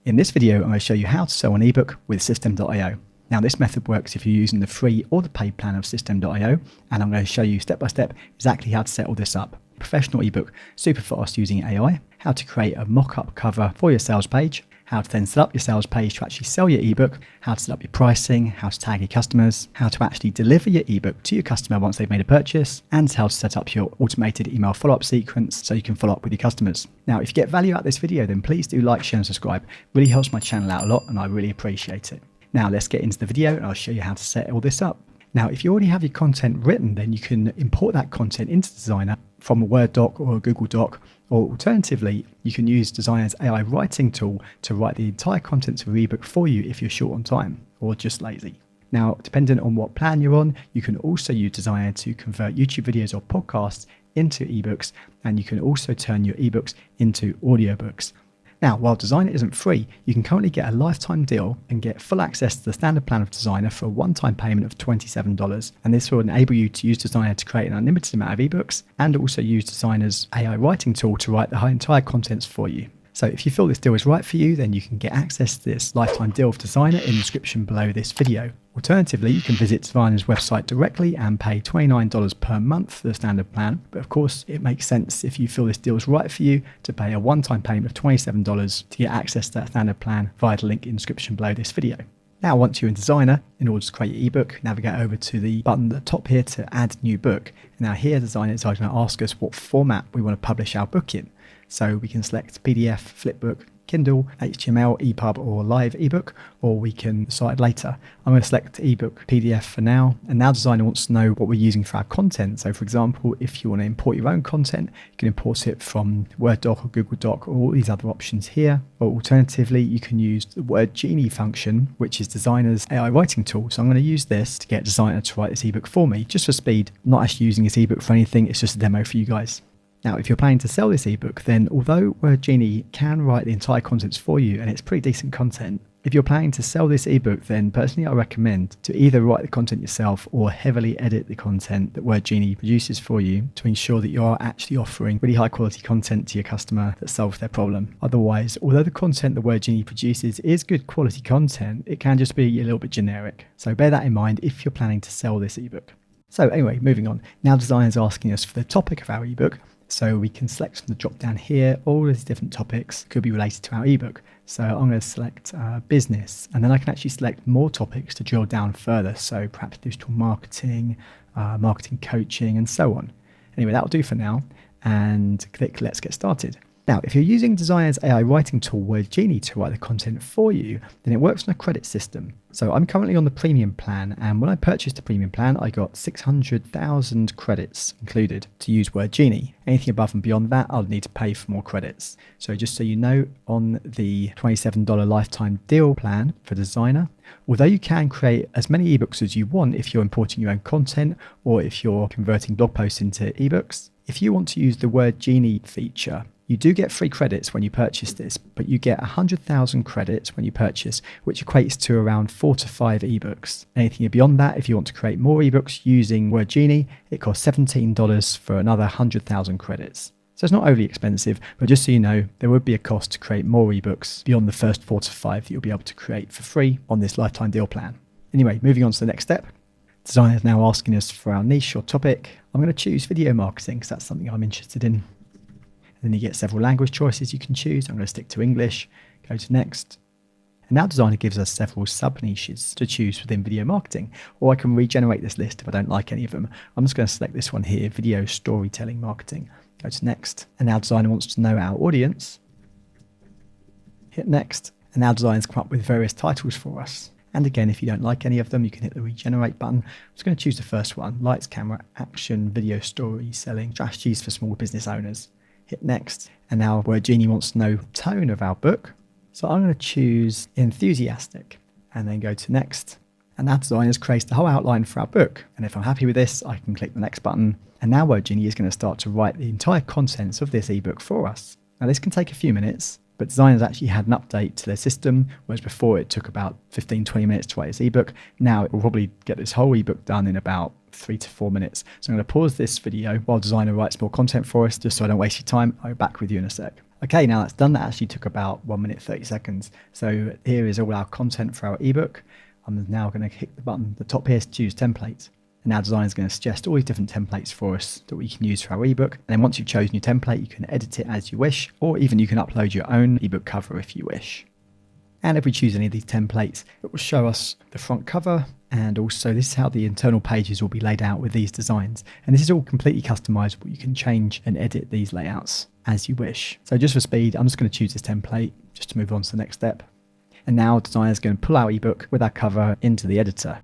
In this video, I'm going to show you how to sell an ebook with System.io. Now, this method works if you're using the free or the paid plan of System.io, and I'm going to show you step by step exactly how to set all this up. Professional ebook, super fast using AI, how to create a mock-up cover for your sales page, how to then set up your sales page to actually sell your ebook, how to set up your pricing, how to tag your customers, how to actually deliver your ebook to your customer once they've made a purchase, and how to set up your automated email follow-up sequence so you can follow up with your customers. Now, if you get value out of this video, then please do like, share and subscribe. It really helps my channel out a lot and I really appreciate it. Now let's get into the video and I'll show you how to set all this up. Now, if you already have your content written, then you can import that content into Designer from a Word doc or a Google Doc, or alternatively, you can use Designer's AI writing tool to write the entire contents of your ebook for you if you're short on time or just lazy. Now, depending on what plan you're on, you can also use Designer to convert YouTube videos or podcasts into ebooks, and you can also turn your ebooks into audiobooks. Now, while Designer isn't free, you can currently get a lifetime deal and get full access to the standard plan of Designer for a one-time payment of $27. And this will enable you to use Designer to create an unlimited amount of ebooks and also use Designer's AI writing tool to write the entire contents for you. So if you feel this deal is right for you, then you can get access to this lifetime deal of Designer in the description below this video. Alternatively, you can visit Designer's website directly and pay $29 per month for the standard plan. But of course, it makes sense if you feel this deal is right for you to pay a one-time payment of $27 to get access to that standard plan via the link in the description below this video. Now, once you're in Designer, in order to create your ebook, navigate over to the button at the top here to add new book. Now here, Designer is going to ask us what format we want to publish our book in. So we can select PDF, Flipbook, Kindle, HTML, EPUB or live ebook, or we can decide later. I'm going to select ebook PDF for now, and now Designer wants to know what we're using for our content. So for example, if you want to import your own content, you can import it from Word doc or Google Doc or all these other options here. Or alternatively, you can use the Word Genie function, which is Designer's AI writing tool. So I'm going to use this to get Designer to write this ebook for me, just for speed. I'm not actually using this ebook for anything, it's just a demo for you guys. Now, if you're planning to sell this ebook, then although Word Genie can write the entire contents for you, and it's pretty decent content, if you're planning to sell this ebook, then personally I recommend to either write the content yourself or heavily edit the content that Word Genie produces for you to ensure that you are actually offering really high quality content to your customer that solves their problem. Otherwise, although the content that Word Genie produces is good quality content, it can just be a little bit generic. So bear that in mind if you're planning to sell this ebook. So anyway, moving on. Now Designer is asking us for the topic of our ebook. So we can select from the drop down here, all these different topics could be related to our ebook. So I'm going to select business, and then I can actually select more topics to drill down further. So perhaps digital marketing, marketing coaching, and so on. Anyway, that'll do for now, and click Let's Get Started. Now, if you're using Designer's AI writing tool, Word Genie, to write the content for you, then it works on a credit system. So I'm currently on the premium plan, and when I purchased the premium plan, I got 600,000 credits included to use Word Genie. Anything above and beyond that, I'll need to pay for more credits. So just so you know, on the $27 lifetime deal plan for Designer, although you can create as many ebooks as you want if you're importing your own content or if you're converting blog posts into ebooks, if you want to use the Word Genie feature, you do get free credits when you purchase this, but you get 100,000 credits when you purchase, which equates to around 4 to 5 ebooks. Anything beyond that, if you want to create more ebooks using Word Genie, it costs $17 for another 100,000 credits. So it's not overly expensive, but just so you know, there would be a cost to create more ebooks beyond the first 4 to 5 that you'll be able to create for free on this lifetime deal plan. Anyway, moving on to the next step. Designer is now asking us for our niche or topic. I'm going to choose video marketing because that's something I'm interested in. Then you get several language choices you can choose. I'm going to stick to English, go to next. And now Designer gives us several sub-niches to choose within video marketing, or I can regenerate this list if I don't like any of them. I'm just going to select this one here, video storytelling marketing. Go to next. And now Designer wants to know our audience. Hit next. And now Designer's come up with various titles for us. And again, if you don't like any of them, you can hit the regenerate button. I'm just going to choose the first one, lights, camera, action, video story, selling, strategies for small business owners. Hit next, and now Word Genie wants to know tone of our book. So I'm going to choose enthusiastic and then go to next. And now Designer has created the whole outline for our book. And if I'm happy with this, I can click the next button. And now Word Genie is going to start to write the entire contents of this ebook for us. Now this can take a few minutes, but Designer's actually had an update to their system, whereas before it took about 15-20 minutes to write this ebook. Now it will probably get this whole ebook done in about 3 to 4 minutes. So I'm going to pause this video while Designer writes more content for us, just so I don't waste your time. I'll be back with you in a sec. Okay, now that's done. That actually took about 1 minute 30 seconds. So here is all our content for our ebook. I'm now going to hit the button at the top here to choose templates. And now design is going to suggest all these different templates for us that we can use for our ebook. And then once you've chosen your template, you can edit it as you wish, or even you can upload your own ebook cover if you wish. And if we choose any of these templates, it will show us the front cover. And also this is how the internal pages will be laid out with these designs. And this is all completely customizable. You can change and edit these layouts as you wish. So just for speed, I'm just going to choose this template just to move on to the next step. And now designer is going to pull our ebook with our cover into the editor.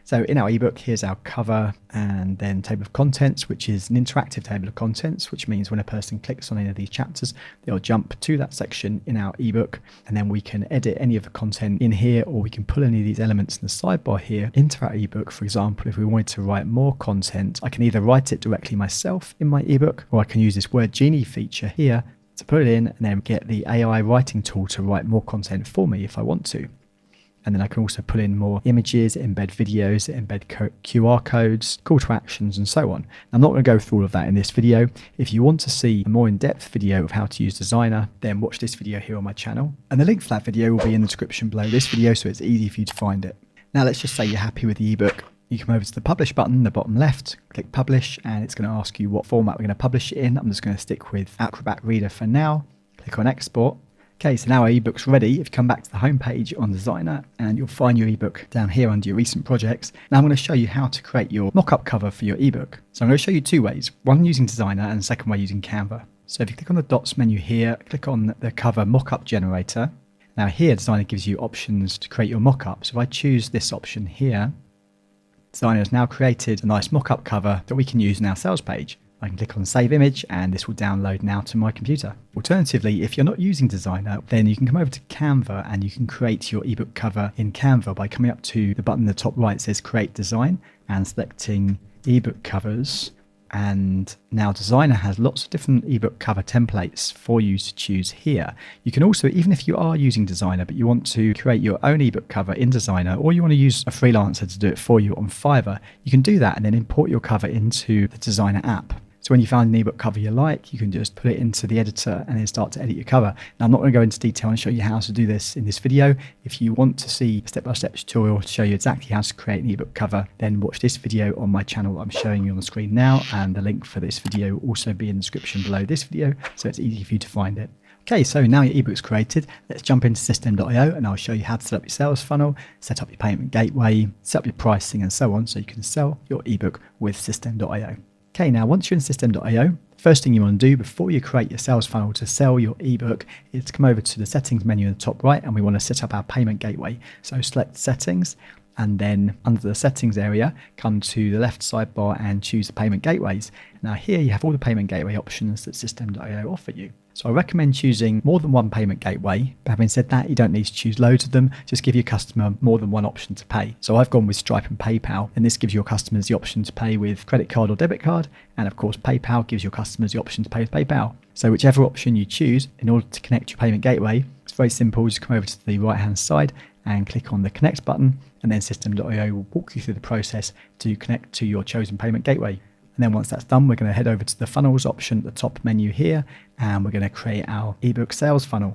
So in our ebook, here's our cover and then table of contents, which is an interactive table of contents, which means when a person clicks on any of these chapters, they'll jump to that section in our ebook, and then we can edit any of the content in here, or we can pull any of these elements in the sidebar here into our ebook. For example, if we wanted to write more content, I can either write it directly myself in my ebook, or I can use this Word Genie feature here to put it in and then get the AI writing tool to write more content for me if I want to. And then I can also put in more images, embed videos, embed QR codes, call to actions, and so on. I'm not going to go through all of that in this video. If you want to see a more in-depth video of how to use Designer, then watch this video here on my channel. And the link for that video will be in the description below this video, so it's easy for you to find it. Now let's just say you're happy with the ebook. You come over to the publish button, the bottom left, click publish, and it's going to ask you what format we're going to publish it in. I'm just going to stick with Acrobat Reader for now. Click on export. Okay, so now our ebook's ready. If you come back to the home page on Designer, and you'll find your ebook down here under your recent projects. Now I'm going to show you how to create your mock-up cover for your ebook. So I'm going to show you two ways, one using Designer and the second way using Canva. So if you click on the dots menu here, click on the cover mock-up generator. Now here Designer gives you options to create your mock-up. So if I choose this option here, Designer has now created a nice mock-up cover that we can use in our sales page. I can click on Save Image and this will download now to my computer. Alternatively, if you're not using Designer, then you can come over to Canva and you can create your ebook cover in Canva by coming up to the button in the top right that says Create Design and selecting ebook covers. And now Designer has lots of different ebook cover templates for you to choose here. You can also, even if you are using Designer, but you want to create your own ebook cover in Designer, or you want to use a freelancer to do it for you on Fiverr, you can do that and then import your cover into the Designer app. So when you find an ebook cover you like, you can just put it into the editor and then start to edit your cover. Now I'm not going to go into detail and show you how to do this in this video. If you want to see a step-by-step tutorial to show you exactly how to create an ebook cover, then watch this video on my channel I'm showing you on the screen now, and the link for this video will also be in the description below this video, so it's easy for you to find it. Okay, so now your ebook's created, let's jump into system.io and I'll show you how to set up your sales funnel, set up your payment gateway, set up your pricing and so on, so you can sell your ebook with system.io. Okay, now once you're in system.io, first thing you want to do before you create your sales funnel to sell your ebook is to come over to the settings menu in the top right, and we want to set up our payment gateway. So select settings, and then under the settings area, come to the left sidebar and choose the payment gateways. Now here you have all the payment gateway options that system.io offer you. So I recommend choosing more than one payment gateway, but having said that, you don't need to choose loads of them, just give your customer more than one option to pay. So I've gone with Stripe and PayPal, and this gives your customers the option to pay with credit card or debit card, and of course PayPal gives your customers the option to pay with PayPal. So whichever option you choose, in order to connect your payment gateway, it's very simple, just come over to the right hand side and click on the connect button, and then system.io will walk you through the process to connect to your chosen payment gateway. And then once that's done, we're going to head over to the funnels option at the top menu here, and we're going to create our ebook sales funnel.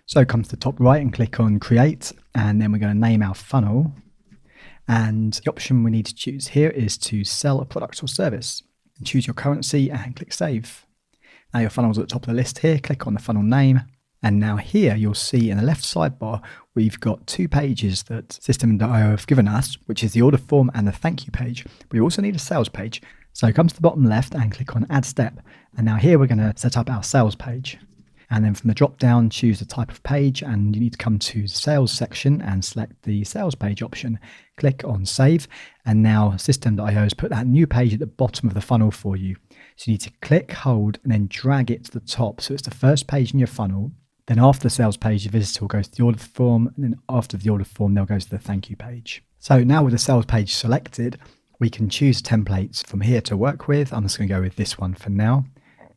So come to the top right and click on create, and then we're going to name our funnel. And the option we need to choose here is to sell a product or service. And choose your currency and click save. Now your funnel's at the top of the list here, click on the funnel name. And now here you'll see in the left sidebar, we've got two pages that system.io have given us, which is the order form and the thank you page. We also need a sales page. So come to the bottom left and click on add step. And now here we're going to set up our sales page. And then from the drop down, choose the type of page, and you need to come to the sales section and select the sales page option. Click on save. And now system.io has put that new page at the bottom of the funnel for you. So you need to click, hold, and then drag it to the top. So it's the first page in your funnel. Then after the sales page, the visitor will go to the order form, and then after the order form, they'll go to the thank you page. So now with the sales page selected, we can choose templates from here to work with. I'm just going to go with this one for now.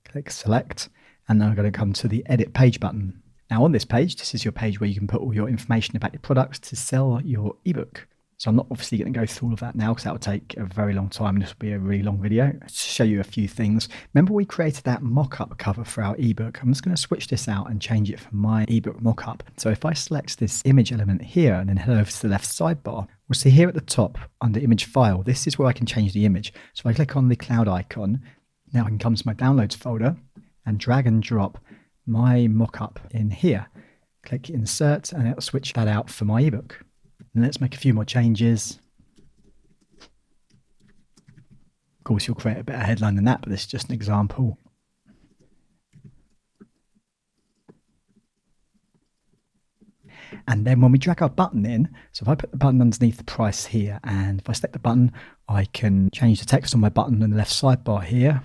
Click select, and then I'm going to come to the edit page button. Now on this page, this is your page where you can put all your information about your products to sell your ebook. So I'm not obviously going to go through all of that now because that will take a very long time. This will be a really long video to show you a few things. Remember we created that mock-up cover for our ebook. I'm just going to switch this out and change it from my ebook mock-up. So if I select this image element here and then head over to the left sidebar, we'll see here at the top under image file, this is where I can change the image. So if I click on the cloud icon, now I can come to my downloads folder and drag and drop my mock-up in here. Click insert and it'll switch that out for my ebook. And let's make a few more changes. Of course, you'll create a better headline than that, but this is just an example. And then when we drag our button in, so if I put the button underneath the price here, and if I select the button, I can change the text on my button in the left sidebar here,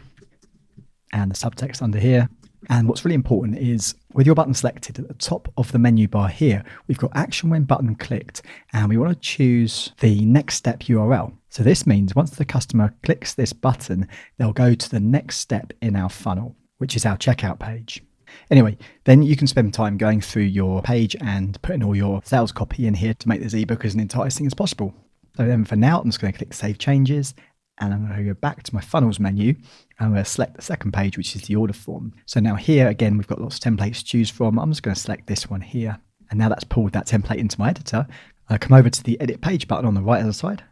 and the subtext under here. And what's really important is with your button selected at the top of the menu bar here, we've got action when button clicked, and we want to choose the next step URL. So this means once the customer clicks this button, they'll go to the next step in our funnel, which is our checkout page. Anyway, then you can spend time going through your page and putting all your sales copy in here to make this ebook as enticing as possible. So then for now, I'm just going to click Save Changes. And I'm going to go back to my funnels menu and I'm going to select the second page, which is the order form. So now here again, we've got lots of templates to choose from. I'm just going to select this one here. And now that's pulled that template into my editor. I'll come over to the edit page button on the right hand side.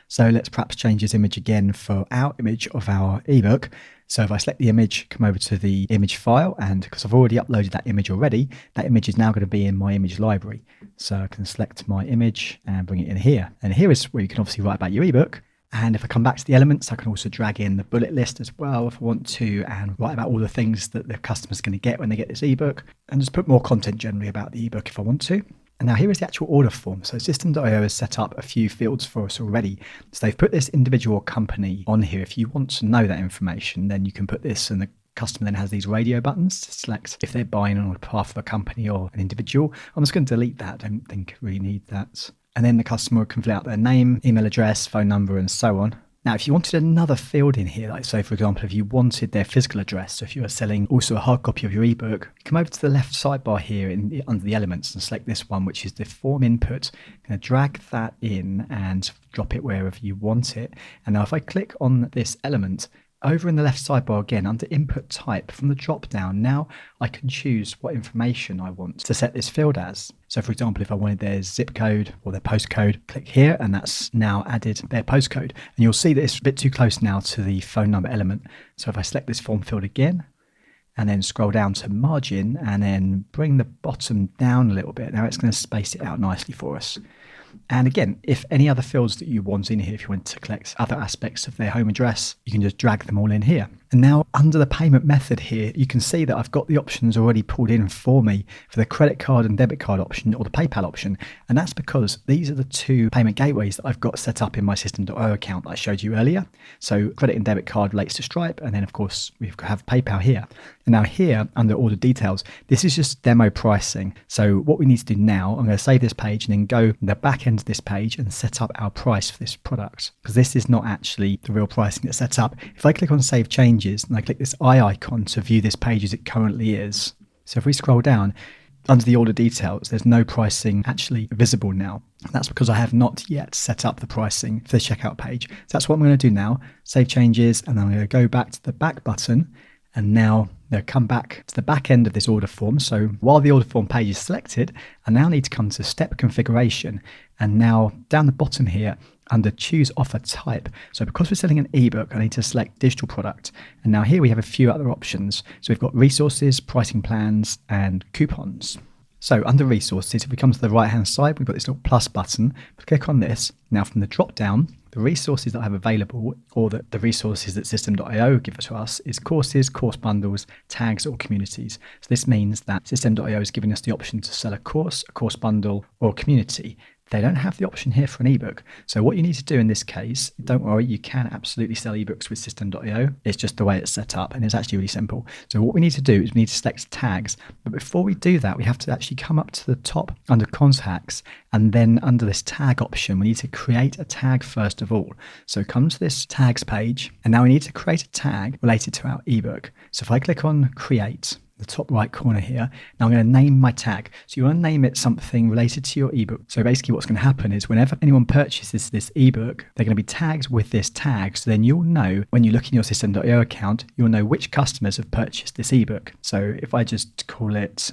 So let's perhaps change this image again for our image of our ebook. So if I select the image, come over to the image file, and because I've already uploaded that image already, that image is now going to be in my image library. So I can select my image and bring it in here. And here is where you can obviously write about your ebook. And if I come back to the elements, I can also drag in the bullet list as well if I want to, and write about all the things that the customer's going to get when they get this ebook, and just put more content generally about the ebook if I want to. And now here is the actual order form. So System.io has set up a few fields for us already. So they've put this individual company on here. If you want to know that information, then you can put this, and the customer then has these radio buttons to select if they're buying on behalf of a company or an individual. I'm just going to delete that. I don't think I really need that. And then the customer can fill out their name, email address, phone number, and so on. Now, if you wanted another field in here, like so, for example, if you wanted their physical address, so if you are selling also a hard copy of your ebook, come over to the left sidebar here under the elements and select this one, which is the form input. I'm going to drag that in and drop it wherever you want it. And now if I click on this element, over in the left sidebar again, under input type, from the drop down, now I can choose what information I want to set this field as. So for example, if I wanted their zip code or their postcode, click here, and that's now added their postcode. And you'll see that it's a bit too close now to the phone number element. So if I select this form field again, and then scroll down to margin, and then bring the bottom down a little bit, now it's going to space it out nicely for us. And again, if any other fields that you want in here, if you want to collect other aspects of their home address, you can just drag them all in here. And now under the payment method here, you can see that I've got the options already pulled in for me for the credit card and debit card option or the PayPal option. And that's because these are the two payment gateways that I've got set up in my System.io account that I showed you earlier. So credit and debit card relates to Stripe. And then of course, we have PayPal here. And now here under order details, this is just demo pricing. So what we need to do now, I'm going to save this page and then go to the back end of this page and set up our price for this product, because this is not actually the real pricing that's set up. If I click on save changes and I click this eye icon to view this page as it currently is. So if we scroll down under the order details, there's no pricing actually visible now. That's because I have not yet set up the pricing for the checkout page. So that's what I'm going to do now. Save changes, and then I'm going to go back to the back button. And now they'll come back to the back end of this order form. So while the order form page is selected, I now need to come to step configuration. And now down the bottom here, under choose offer type. So because we're selling an ebook, I need to select digital product. And now here we have a few other options. So we've got resources, pricing plans, and coupons. So under resources, if we come to the right hand side, we've got this little plus button. Click on this. Now from the drop down, the resources that I have available, or the resources that System.io give to us, is courses, course bundles, tags, or communities. So this means that System.io is giving us the option to sell a course bundle, or community. They don't have the option here for an ebook. So what you need to do in this case, don't worry, you can absolutely sell ebooks with System.io. It's just the way it's set up, and it's actually really simple. So what we need to do is we need to select tags. But before we do that, we have to actually come up to the top under contacts, and then under this tag option, we need to create a tag first of all. So come to this tags page, and now we need to create a tag related to our ebook. So if I click on create, the top right corner here. Now I'm going to name my tag. So you want to name it something related to your ebook. So basically what's going to happen is whenever anyone purchases this ebook, they're going to be tagged with this tag. So then you'll know when you look in your system.io account, you'll know which customers have purchased this ebook. So if I just call it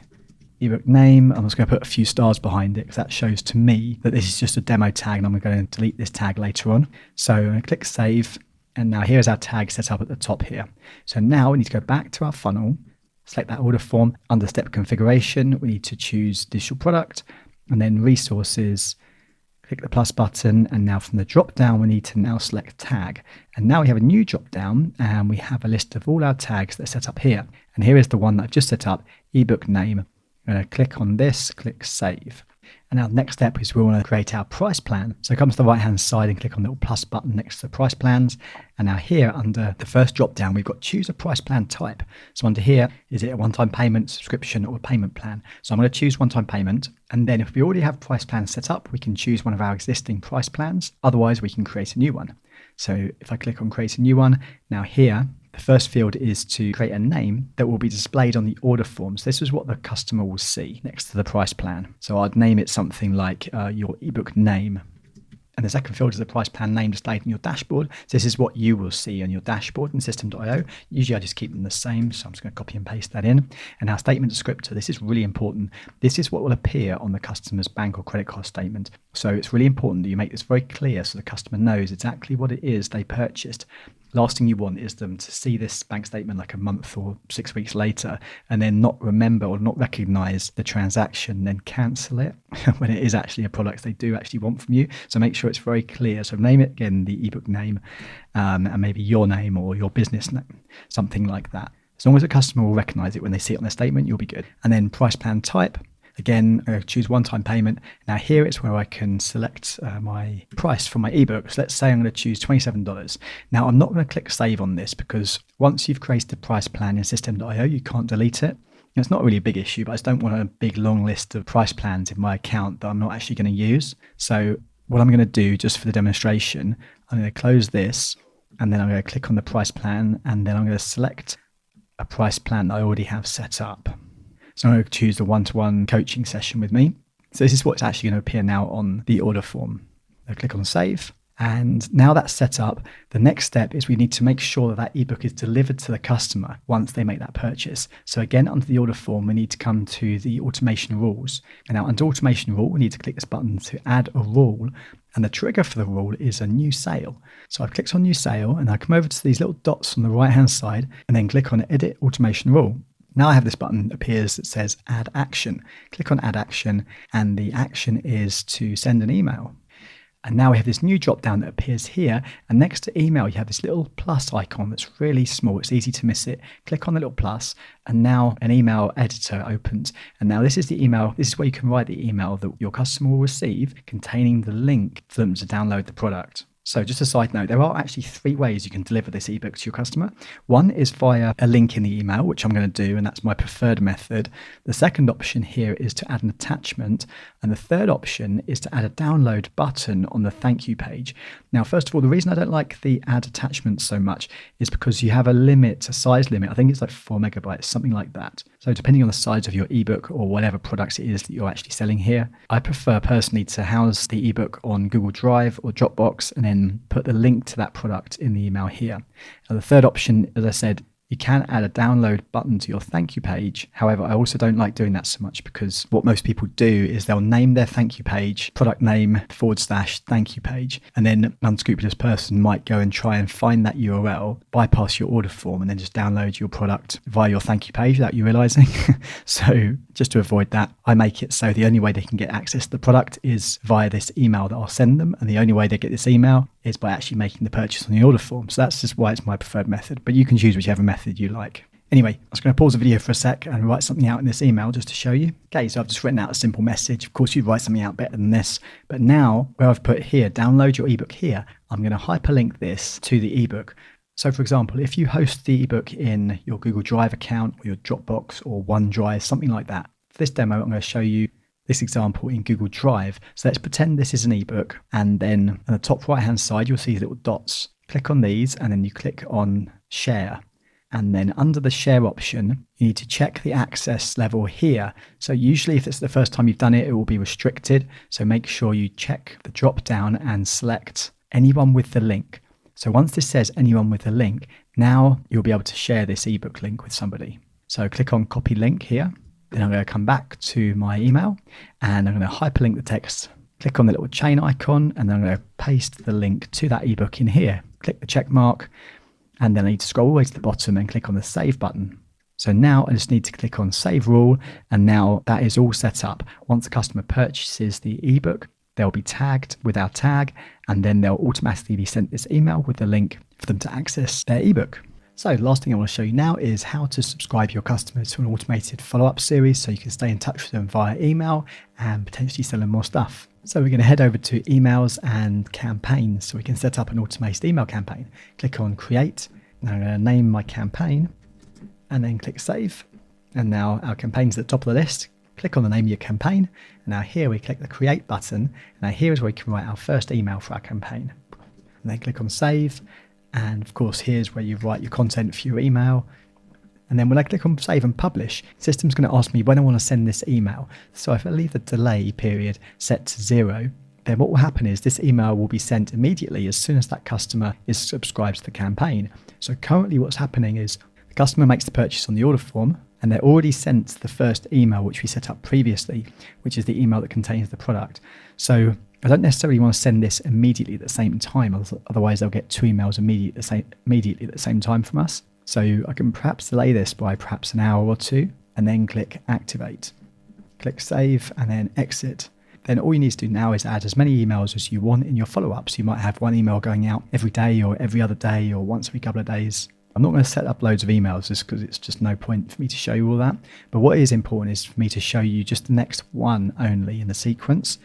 ebook name, I'm just going to put a few stars behind it because that shows to me that this is just a demo tag and I'm going to delete this tag later on. So I'm going to click save. And now here's our tag set up at the top here. So now we need to go back to our funnel, select that order form. Under step configuration, we need to choose digital product and then resources, click the plus button. And now from the drop down, we need to now select tag. And now we have a new drop down and we have a list of all our tags that are set up here. And here is the one that I've just set up, ebook name. I'm going to click on this, click save. And now the next step is we want to create our price plan. So come to the right hand side and click on the little plus button next to the price plans. And now here under the first drop down, we've got choose a price plan type. So under here, is it a one-time payment, subscription or a payment plan? So I'm going to choose one-time payment. And then if we already have price plans set up, we can choose one of our existing price plans. Otherwise, we can create a new one. So if I click on create a new one, now here, the first field is to create a name that will be displayed on the order form. So this is what the customer will see next to the price plan. So I'd name it something like your ebook name. And the second field is the price plan name displayed in your dashboard. So this is what you will see on your dashboard in system.io. Usually I just keep them the same. So I'm just going to copy and paste that in. And our statement descriptor, this is really important. This is what will appear on the customer's bank or credit card statement. So it's really important that you make this very clear so the customer knows exactly what it is they purchased. Last thing you want is them to see this bank statement like a month or 6 weeks later and then not remember or not recognize the transaction, then cancel it when it is actually a product they do actually want from you. So make sure it's very clear. So name it again, the ebook name, and maybe your name or your business name, something like that. As long as the customer will recognize it when they see it on their statement, you'll be good. And then price plan type. Again, choose one-time payment. Now here it's where I can select my price for my ebook. So let's say I'm going to choose $27. Now I'm not going to click save on this because once you've created the price plan in system.io, you can't delete it. It's not really a big issue, but I just don't want a big long list of price plans in my account that I'm not actually going to use. So what I'm going to do just for the demonstration, I'm going to close this and then I'm going to click on the price plan and then I'm going to select a price plan that I already have set up. So I'm going to choose the one-to-one coaching session with me. So this is what's actually going to appear now on the order form. I'll click on save. And now that's set up, the next step is we need to make sure that that ebook is delivered to the customer once they make that purchase. So again, under the order form, we need to come to the automation rules. And now under automation rule, we need to click this button to add a rule. And the trigger for the rule is a new sale. So I've clicked on new sale and I come over to these little dots on the right-hand side and then click on edit automation rule. Now I have this button that appears that says add action. Click on add action and the action is to send an email. And now we have this new drop down that appears here. And next to email, you have this little plus icon that's really small. It's easy to miss it. Click on the little plus and now an email editor opens. And now this is the email. This is where you can write the email that your customer will receive containing the link for them to download the product. So just a side note, there are actually 3 ways you can deliver this ebook to your customer. One is via a link in the email, which I'm going to do, and that's my preferred method. The second option here is to add an attachment. And the third option is to add a download button on the thank you page. Now, first of all, the reason I don't like the add attachment so much is because you have a limit, a size limit. I think it's like 4 megabytes, something like that. So depending on the size of your ebook or whatever products it is that you're actually selling here, I prefer personally to house the ebook on Google Drive or Dropbox and then put the link to that product in the email here. Now, the third option, as I said, you can add a download button to your thank you page. However, I also don't like doing that so much because what most people do is they'll name their thank you page, product name / thank you page. And then an unscrupulous person might go and try and find that URL, bypass your order form, and then just download your product via your thank you page without you realizing. So just to avoid that, I make it so the only way they can get access to the product is via this email that I'll send them. And the only way they get this email is by actually making the purchase on the order form. So that's just why it's my preferred method, but you can choose whichever method you like. Anyway, I was going to pause the video for a sec and write something out in this email just to show you. Okay, so I've just written out a simple message. Of course, you'd write something out better than this, but now where I've put here, download your ebook here, I'm going to hyperlink this to the ebook. So for example, if you host the ebook in your Google Drive account or your Dropbox or OneDrive, something like that. For this demo, I'm going to show you this example in Google Drive. So let's pretend this is an ebook, and then on the top right hand side you'll see these little dots. Click on these and then you click on share. And then under the share option, you need to check the access level here. So usually if it's the first time you've done it, it will be restricted. So make sure you check the drop down and select anyone with the link. So once this says anyone with a link, now you'll be able to share this ebook link with somebody. So click on copy link here. Then I'm going to come back to my email and I'm going to hyperlink the text. Click on the little chain icon and then I'm going to paste the link to that ebook in here. Click the check mark and then I need to scroll all the way to the bottom and click on the save button. So now I just need to click on save rule and now that is all set up. Once the customer purchases the ebook, they'll be tagged with our tag and then they'll automatically be sent this email with the link for them to access their ebook. So the last thing I want to show you now is how to subscribe your customers to an automated follow-up series so you can stay in touch with them via email and potentially sell them more stuff. So we're going to head over to emails and campaigns so we can set up an automated email campaign. Click on create. Now I'm going to name my campaign and then click save. And now our campaign's at the top of the list. Click on the name of your campaign. And now here we click the create button. Now here is where we can write our first email for our campaign. And then click on save. And of course, here's where you write your content for your email. And then when I click on save and publish, the system's going to ask me when I want to send this email. So if I leave the delay period set to 0, then what will happen is this email will be sent immediately as soon as that customer is subscribed to the campaign. So currently what's happening is the customer makes the purchase on the order form and they're already sent the first email which we set up previously, which is the email that contains the product. So I don't necessarily want to send this immediately at the same time, otherwise they'll get 2 emails immediately at the same time from us. So I can perhaps delay this by perhaps an hour or 2 and then click activate. Click save and then exit. Then all you need to do now is add as many emails as you want in your follow-ups. You might have 1 email going out every day or every other day or once every couple of days. I'm not going to set up loads of emails just because it's just no point for me to show you all that. But what is important is for me to show you just the next one only in the sequence,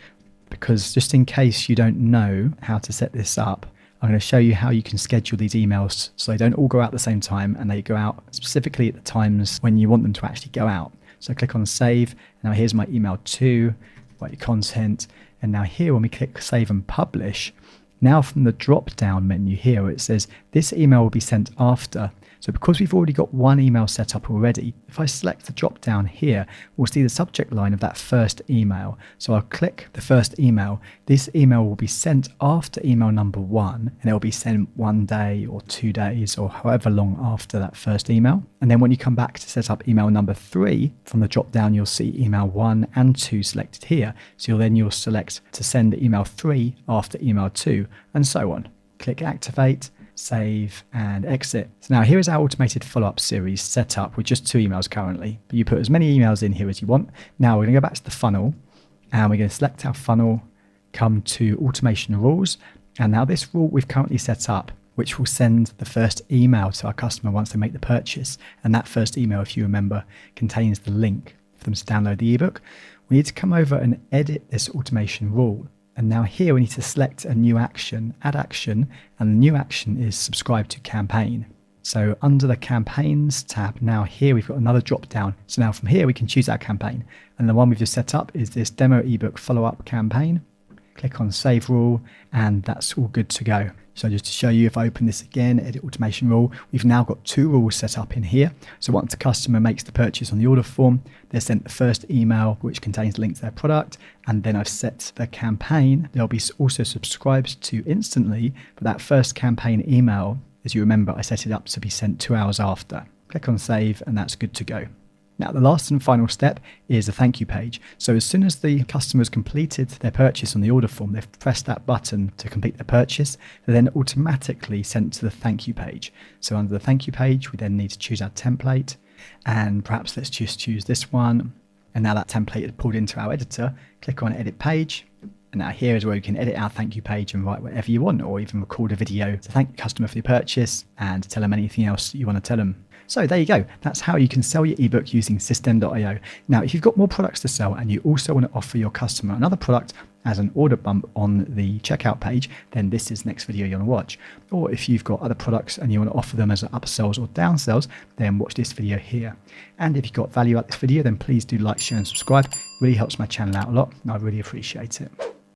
because just in case you don't know how to set this up, I'm going to show you how you can schedule these emails so they don't all go out at the same time and they go out specifically at the times when you want them to actually go out. So click on save. Now here's my email 2, write your content. And now here when we click save and publish, now from the drop down menu here, it says this email will be sent after. So because we've already got 1 email set up already, if I select the drop down here, we'll see the subject line of that first email. So I'll click the first email. This email will be sent after email number 1, and it will be sent 1 day or 2 days or however long after that first email. And then when you come back to set up email number 3, from the drop down, you'll see email 1 and 2 selected here. So you'll select to send email 3 after email 2 and so on. Click activate, save and exit. So now here is our automated follow-up series set up with just 2 emails currently, but you put as many emails in here as you want. Now we're going to go back to the funnel and we're going to select our funnel, come to automation rules. And now this rule we've currently set up, which will send the first email to our customer once they make the purchase. And that first email, if you remember, contains the link for them to download the ebook. We need to come over and edit this automation rule. And now here we need to select a new action, add action, and the new action is subscribe to campaign. So under the campaigns tab, now here we've got another drop down. So now from here we can choose our campaign. And the one we've just set up is this demo ebook follow-up campaign. Click on save rule and that's all good to go. So just to show you, if I open this again, edit automation rule, we've now got 2 rules set up in here. So once the customer makes the purchase on the order form, they're sent the first email, which contains the link to their product. And then I've set the campaign. They'll be also subscribed to instantly, but that first campaign email, as you remember, I set it up to be sent 2 hours after. Click on save and that's good to go. Now, the last and final step is a thank you page. So as soon as the customer's completed their purchase on the order form, they've pressed that button to complete their purchase, they're then automatically sent to the thank you page. So under the thank you page, we then need to choose our template, and perhaps let's just choose this one. And now that template is pulled into our editor. Click on edit page. And now here is where you can edit our thank you page and write whatever you want, or even record a video to thank the customer for your purchase and tell them anything else you want to tell them. So there you go. That's how you can sell your ebook using System.io. Now, if you've got more products to sell and you also want to offer your customer another product as an order bump on the checkout page, then this is the next video you want to watch. Or if you've got other products and you want to offer them as upsells or downsells, then watch this video here. And if you got value out of this video, then please do like, share and subscribe. It really helps my channel out a lot and I really appreciate it.